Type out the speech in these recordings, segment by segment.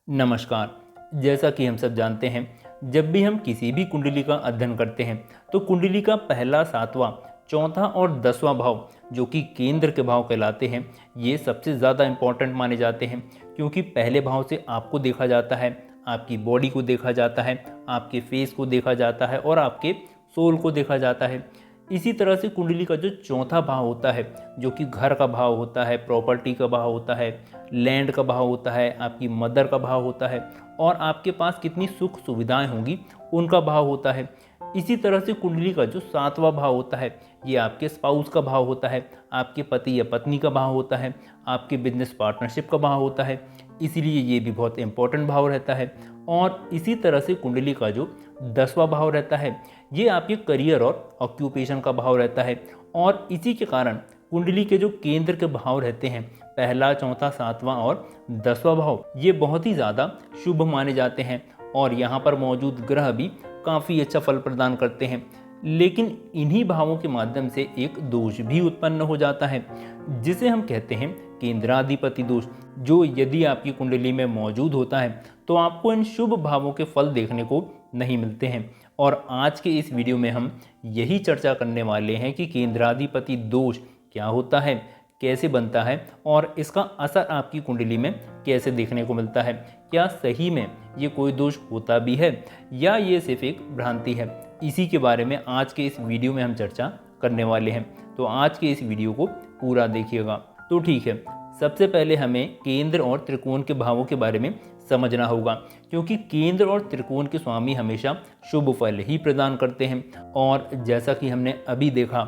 नमस्कार। जैसा कि हम सब जानते हैं, जब भी हम किसी भी कुंडली का अध्ययन करते हैं तो कुंडली का पहला, सातवां, चौथा और 10वां भाव जो कि केंद्र के भाव कहलाते हैं, ये सबसे ज़्यादा इम्पॉर्टेंट माने जाते हैं। क्योंकि पहले भाव से आपको देखा जाता है, आपकी बॉडी को देखा जाता है, आपके फेस को देखा जाता है और आपके सोल को देखा जाता है। इसी तरह से कुंडली का जो चौथा भाव होता है, जो कि घर का भाव होता है, प्रॉपर्टी का भाव होता है, लैंड का भाव होता है, आपकी मदर का भाव होता है और आपके पास कितनी सुख सुविधाएं होंगी उनका भाव होता है। इसी तरह से कुंडली का जो सातवां भाव होता है, ये आपके स्पाउस का भाव होता है, आपके पति या पत्नी का भाव होता है, आपके बिजनेस पार्टनरशिप का भाव होता है। इसीलिए ये भी बहुत इंपॉर्टेंट भाव रहता है। और इसी तरह से कुंडली का जो 10वां भाव रहता है, ये आपके करियर और ऑक्यूपेशन का भाव रहता है। और इसी के कारण कुंडली के जो केंद्र के भाव रहते हैं, पहला, चौथा, सातवां और 10वां भाव, ये बहुत ही ज़्यादा शुभ माने जाते हैं और यहाँ पर मौजूद ग्रह भी काफ़ी अच्छा फल प्रदान करते हैं। लेकिन इन्हीं भावों के माध्यम से एक दोष भी उत्पन्न हो जाता है, जिसे हम कहते हैं केंद्राधिपति दोष, जो यदि आपकी कुंडली में मौजूद होता है तो आपको इन शुभ भावों के फल देखने को नहीं मिलते हैं। और आज के इस वीडियो में हम यही चर्चा करने वाले हैं कि केंद्राधिपति दोष क्या होता है, कैसे बनता है और इसका असर आपकी कुंडली में कैसे देखने को मिलता है। क्या सही में ये कोई दोष होता भी है या ये सिर्फ एक भ्रांति है? इसी के बारे में आज के इस वीडियो में हम चर्चा करने वाले हैं। तो आज के इस वीडियो को पूरा देखिएगा। तो ठीक है, सबसे पहले हमें केंद्र और त्रिकोण के भावों के बारे में समझना होगा, क्योंकि केंद्र और त्रिकोण के स्वामी हमेशा शुभ फल ही प्रदान करते हैं। और जैसा कि हमने अभी देखा,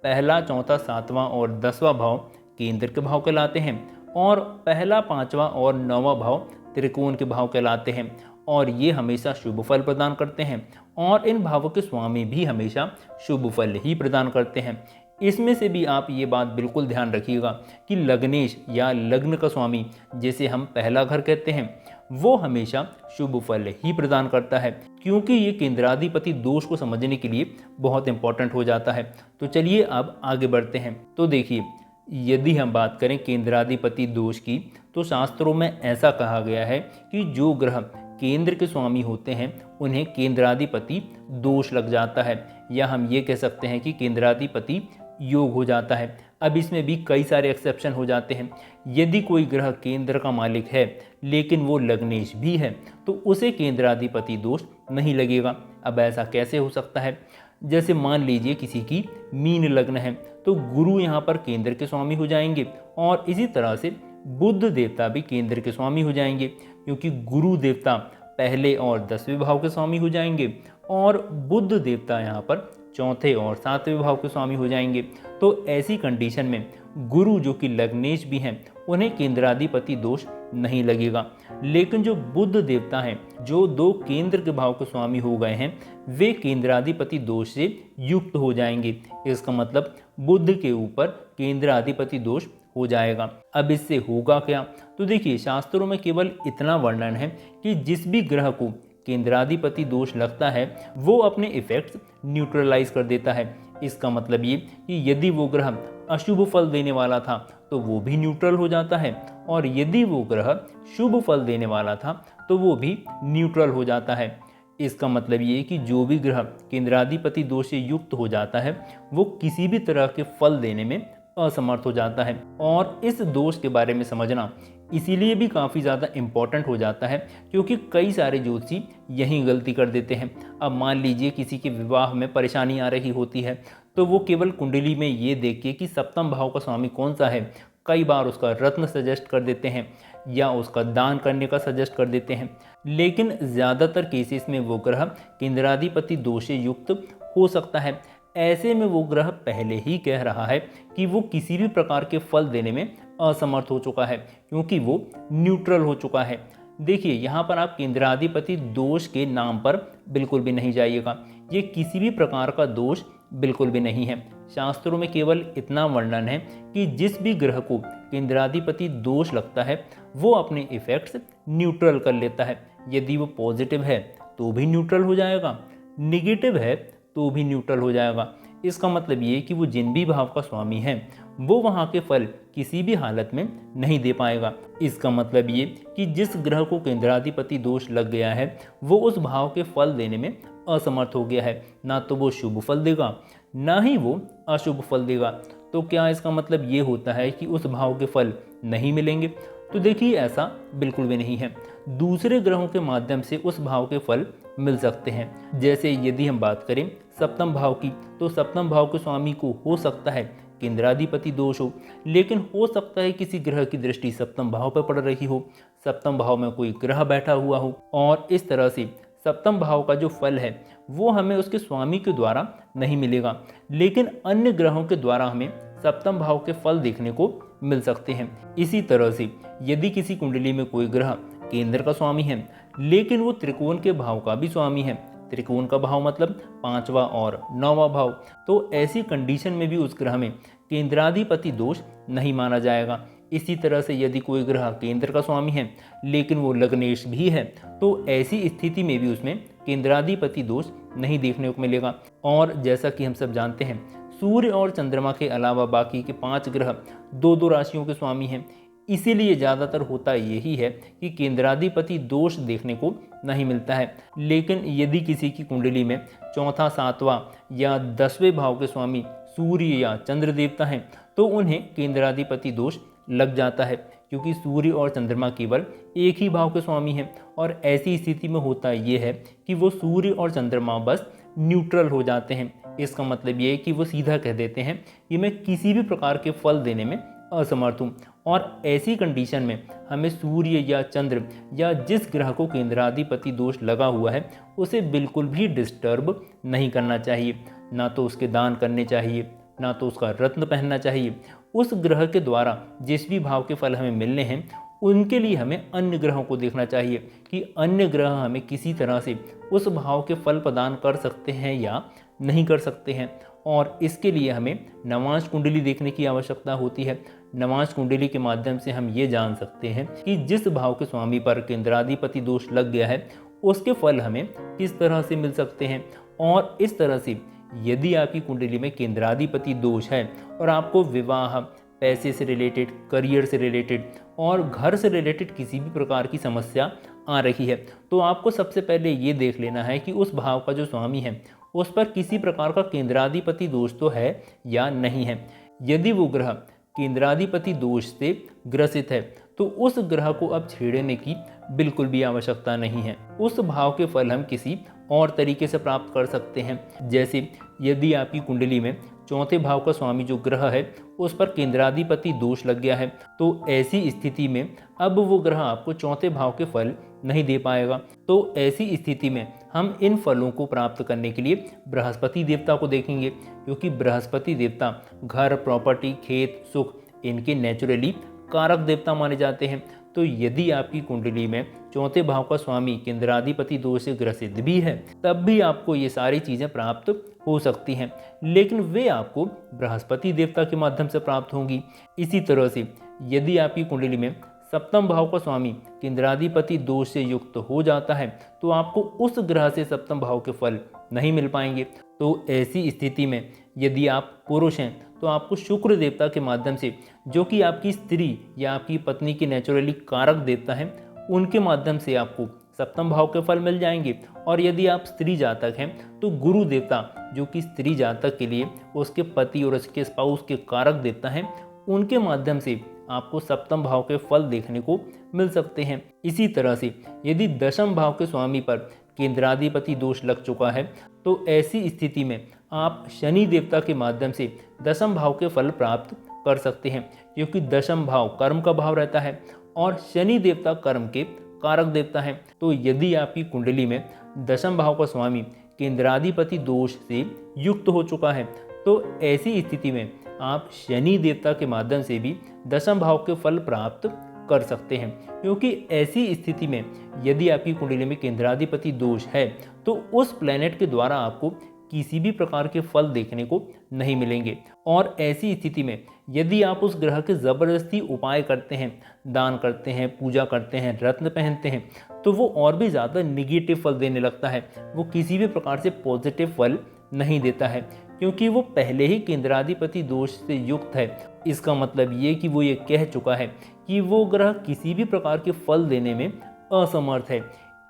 पहला, चौथा, सातवां और 10वां भाव केंद्र के भाव कहलाते हैं और पहला, पांचवा और 9वां भाव त्रिकोण के भाव कहलाते हैं। और ये हमेशा शुभ फल प्रदान करते हैं और इन भावों के स्वामी भी हमेशा शुभ फल ही प्रदान करते हैं। इसमें से भी आप ये बात बिल्कुल ध्यान रखिएगा कि लग्नेश या लग्न का स्वामी, जिसे हम पहला घर कहते हैं, वो हमेशा शुभ फल ही प्रदान करता है, क्योंकि ये केंद्राधिपति दोष को समझने के लिए बहुत इंपॉर्टेंट हो जाता है। तो चलिए अब आगे बढ़ते हैं। तो देखिए, यदि हम बात करें केंद्राधिपति दोष की, तो शास्त्रों में ऐसा कहा गया है कि जो ग्रह केंद्र के स्वामी होते हैं उन्हें केंद्राधिपति दोष लग जाता है, या हम ये कह सकते हैं कि केंद्राधिपति योग हो जाता है। अब इसमें भी कई सारे एक्सेप्शन हो जाते हैं। यदि कोई ग्रह केंद्र का मालिक है लेकिन वो लग्नेश भी है तो उसे केंद्राधिपति दोष नहीं लगेगा। अब ऐसा कैसे हो सकता है? जैसे मान लीजिए किसी की मीन लग्न है तो गुरु यहाँ पर केंद्र के स्वामी हो जाएंगे और इसी तरह से बुध देवता भी केंद्र के स्वामी हो जाएंगे, क्योंकि गुरु देवता पहले और 10वें भाव के स्वामी हो जाएंगे और बुध देवता यहाँ पर चौथे और 7वें भाव के स्वामी हो जाएंगे। तो ऐसी कंडीशन में गुरु, जो कि लग्नेश भी हैं, उन्हें केंद्राधिपति दोष नहीं लगेगा। लेकिन जो बुध देवता हैं, जो 2 केंद्र के भाव के स्वामी हो गए हैं, वे केंद्राधिपति दोष से युक्त हो जाएंगे। इसका मतलब बुध के ऊपर केंद्राधिपति दोष हो जाएगा। अब इससे होगा क्या? तो देखिए, शास्त्रों में केवल इतना वर्णन है कि जिस भी ग्रह को केंद्राधिपति दोष लगता है वो अपने इफेक्ट्स न्यूट्रलाइज कर देता है। इसका मतलब ये कि यदि वो ग्रह अशुभ फल देने वाला था तो वो भी न्यूट्रल हो जाता है, और यदि वो ग्रह शुभ फल देने वाला था तो वो भी न्यूट्रल हो जाता है। इसका मतलब ये कि जो भी ग्रह केंद्राधिपति दोष से युक्त हो जाता है वो किसी भी तरह के फल देने में असमर्थ हो जाता है। और इस दोष के बारे में समझना इसीलिए भी काफ़ी ज़्यादा इम्पॉर्टेंट हो जाता है, क्योंकि कई सारे ज्योतिषी यही गलती कर देते हैं। अब मान लीजिए किसी के विवाह में परेशानी आ रही होती है तो वो केवल कुंडली में ये देख के कि सप्तम भाव का स्वामी कौन सा है, कई बार उसका रत्न सजेस्ट कर देते हैं या उसका दान करने का सजेस्ट कर देते हैं। लेकिन ज़्यादातर केसेस में वो ग्रह केंद्राधिपति दोष से युक्त हो सकता है। ऐसे में वो ग्रह पहले ही कह रहा है कि वो किसी भी प्रकार के फल देने में असमर्थ हो चुका है, क्योंकि वो न्यूट्रल हो चुका है। देखिए, यहाँ पर आप केंद्राधिपति दोष के नाम पर बिल्कुल भी नहीं जाइएगा। ये किसी भी प्रकार का दोष बिल्कुल भी नहीं है। शास्त्रों में केवल इतना वर्णन है कि जिस भी ग्रह को केंद्राधिपति दोष लगता है वो अपने इफेक्ट्स न्यूट्रल कर लेता है। यदि वो पॉजिटिव है तो भी न्यूट्रल हो जाएगा, निगेटिव है तो भी न्यूट्रल हो जाएगा। इसका मतलब ये कि वो जिन भी भाव का स्वामी है वो वहाँ के फल किसी भी हालत में नहीं दे पाएगा। इसका मतलब ये कि जिस ग्रह को केंद्राधिपति दोष लग गया है वो उस भाव के फल देने में असमर्थ हो गया है। ना तो वो शुभ फल देगा, ना ही वो अशुभ फल देगा। तो क्या इसका मतलब ये होता है कि उस भाव के फल नहीं मिलेंगे? तो देखिए, ऐसा बिल्कुल भी नहीं है। दूसरे ग्रहों के माध्यम से उस भाव के फल मिल सकते हैं। जैसे यदि हम बात करें सप्तम भाव की, तो सप्तम भाव के स्वामी को हो सकता है केंद्राधिपति दोष हो, लेकिन हो सकता है किसी ग्रह की दृष्टि सप्तम भाव पर पड़ रही हो, सप्तम भाव में कोई ग्रह बैठा हुआ हो, और इस तरह से सप्तम भाव का जो फल है वो हमें उसके स्वामी के द्वारा नहीं मिलेगा, लेकिन अन्य ग्रहों के द्वारा हमें सप्तम भाव के फल देखने को मिल सकते हैं। इसी तरह से यदि किसी कुंडली में कोई ग्रह केंद्र का स्वामी है लेकिन वो त्रिकोण के भाव का भी स्वामी है, त्रिकोण का भाव मतलब 5वां और 9वां भाव, तो ऐसी कंडीशन में भी उस ग्रह में केंद्राधिपति दोष नहीं माना जाएगा। इसी तरह से यदि कोई ग्रह केंद्र का स्वामी है लेकिन वो लग्नेश भी है, तो ऐसी स्थिति में भी उसमें केंद्राधिपति दोष नहीं देखने को मिलेगा। और जैसा कि हम सब जानते हैं, सूर्य और चंद्रमा के अलावा बाकी के 5 ग्रह 2-2 राशियों के स्वामी हैं। इसीलिए ज़्यादातर होता यही है कि केंद्राधिपति दोष देखने को नहीं मिलता है। लेकिन यदि किसी की कुंडली में चौथा, 7वां या 10वें भाव के स्वामी सूर्य या चंद्र देवता हैं, तो उन्हें केंद्राधिपति दोष लग जाता है, क्योंकि सूर्य और चंद्रमा केवल एक ही भाव के स्वामी हैं। और ऐसी स्थिति में होता यह है कि वो सूर्य और चंद्रमा बस न्यूट्रल हो जाते हैं। इसका मतलब ये है कि वो सीधा कह देते हैं कि मैं किसी भी प्रकार के फल देने में असमर्थ हूँ। और ऐसी कंडीशन में हमें सूर्य या चंद्र या जिस ग्रह को केंद्राधिपति दोष लगा हुआ है उसे बिल्कुल भी डिस्टर्ब नहीं करना चाहिए। ना तो उसके दान करने चाहिए, ना तो उसका रत्न पहनना चाहिए। उस ग्रह के द्वारा जिस भी भाव के फल हमें मिलने हैं उनके लिए हमें अन्य ग्रहों को देखना चाहिए कि अन्य ग्रह हमें किसी तरह से उस भाव के फल प्रदान कर सकते हैं या नहीं कर सकते हैं। और इसके लिए हमें नवांश कुंडली देखने की आवश्यकता होती है। नवांश कुंडली के माध्यम से हम ये जान सकते हैं कि जिस भाव के स्वामी पर केंद्राधिपति दोष लग गया है उसके फल हमें किस तरह से मिल सकते हैं। और इस तरह से यदि आपकी कुंडली में केंद्राधिपति दोष है और आपको विवाह, पैसे से रिलेटेड, करियर से रिलेटेड और घर से रिलेटेड किसी भी प्रकार की समस्या आ रही है, तो आपको सबसे पहले ये देख लेना है कि उस भाव का जो स्वामी है उस पर किसी प्रकार का केंद्राधिपति दोष तो है या नहीं है। यदि वो ग्रह केंद्राधिपति दोष से ग्रसित है तो उस ग्रह को अब छेड़ने की बिल्कुल भी आवश्यकता नहीं है। उस भाव के फल हम किसी और तरीके से प्राप्त कर सकते हैं। जैसे यदि आपकी कुंडली में चौथे भाव का स्वामी जो ग्रह है उस पर केंद्राधिपति दोष लग गया है, तो ऐसी स्थिति में अब वो ग्रह आपको चौथे भाव के फल नहीं दे पाएगा। तो ऐसी स्थिति में हम इन फलों को प्राप्त करने के लिए बृहस्पति देवता को देखेंगे, क्योंकि बृहस्पति देवता घर, प्रॉपर्टी, खेत, सुख इनके नेचुरली कारक देवता माने जाते हैं। तो यदि आपकी कुंडली में चौथे भाव का स्वामी केंद्राधिपति दोष से ग्रसित भी है तब भी आपको ये सारी चीज़ें प्राप्त हो सकती हैं, लेकिन वे आपको बृहस्पति देवता के माध्यम से प्राप्त होंगी। इसी तरह से यदि आपकी कुंडली में सप्तम भाव का स्वामी केंद्राधिपति दोष से युक्त हो जाता है तो आपको उस ग्रह से सप्तम भाव के फल नहीं मिल पाएंगे। तो ऐसी स्थिति में यदि आप पुरुष हैं तो आपको शुक्र देवता के माध्यम से, जो कि आपकी स्त्री या आपकी पत्नी के नेचुरली कारक देवता हैं, उनके माध्यम से आपको सप्तम भाव के फल मिल जाएंगे। और यदि आप स्त्री जातक हैं तो गुरु देवता, जो कि स्त्री जातक के लिए उसके पति और उसके स्पाउस के कारक देवता हैं, उनके माध्यम से आपको सप्तम भाव के फल देखने को मिल सकते हैं। इसी तरह से यदि दशम भाव के स्वामी पर केंद्राधिपति दोष लग चुका है तो ऐसी स्थिति में आप शनि देवता के माध्यम से दशम भाव के फल प्राप्त कर सकते हैं, क्योंकि दशम भाव कर्म का भाव रहता है और शनि देवता कर्म के कारक देवता हैं। तो यदि आपकी कुंडली में दशम भाव का स्वामी केंद्राधिपति दोष से युक्त हो चुका है तो ऐसी स्थिति में आप शनि देवता के माध्यम से भी दशम भाव के फल प्राप्त कर सकते हैं, क्योंकि ऐसी स्थिति में यदि आपकी कुंडली में केंद्राधिपति दोष है तो उस प्लैनेट के द्वारा आपको किसी भी प्रकार के फल देखने को नहीं मिलेंगे। और ऐसी स्थिति में यदि आप उस ग्रह के ज़बरदस्ती उपाय करते हैं, दान करते हैं, पूजा करते हैं, रत्न पहनते हैं, तो वो और भी ज़्यादा निगेटिव फल देने लगता है, वो किसी भी प्रकार से पॉजिटिव फल नहीं देता है। क्योंकि वो पहले ही केंद्राधिपति दोष से युक्त है। इसका मतलब ये कि वो ये कह चुका है कि वो ग्रह किसी भी प्रकार के फल देने में असमर्थ है,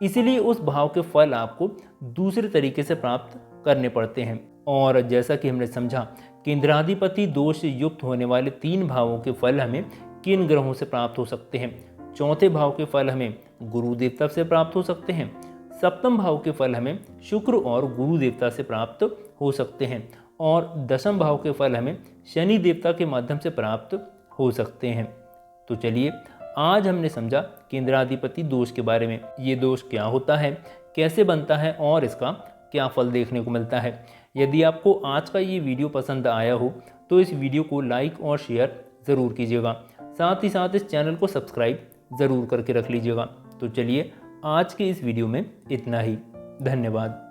इसीलिए उस भाव के फल आपको दूसरे तरीके से प्राप्त करने पड़ते हैं। और जैसा कि हमने समझा, केंद्राधिपति दोष से युक्त होने वाले 3 भावों के फल हमें किन ग्रहों से प्राप्त हो सकते हैं। चौथे भाव के फल हमें गुरु देवता से प्राप्त हो सकते हैं। सप्तम भाव के फल हमें शुक्र और गुरु देवता से प्राप्त हो सकते हैं। और दशम भाव के फल हमें शनि देवता के माध्यम से प्राप्त हो सकते हैं। तो चलिए, आज हमने समझा केंद्राधिपति दोष के बारे में। ये दोष क्या होता है, कैसे बनता है और इसका क्या फल देखने को मिलता है। यदि आपको आज का ये वीडियो पसंद आया हो तो इस वीडियो को लाइक और शेयर ज़रूर कीजिएगा। साथ ही साथ इस चैनल को सब्सक्राइब ज़रूर करके रख लीजिएगा। तो चलिए, आज के इस वीडियो में इतना ही। धन्यवाद।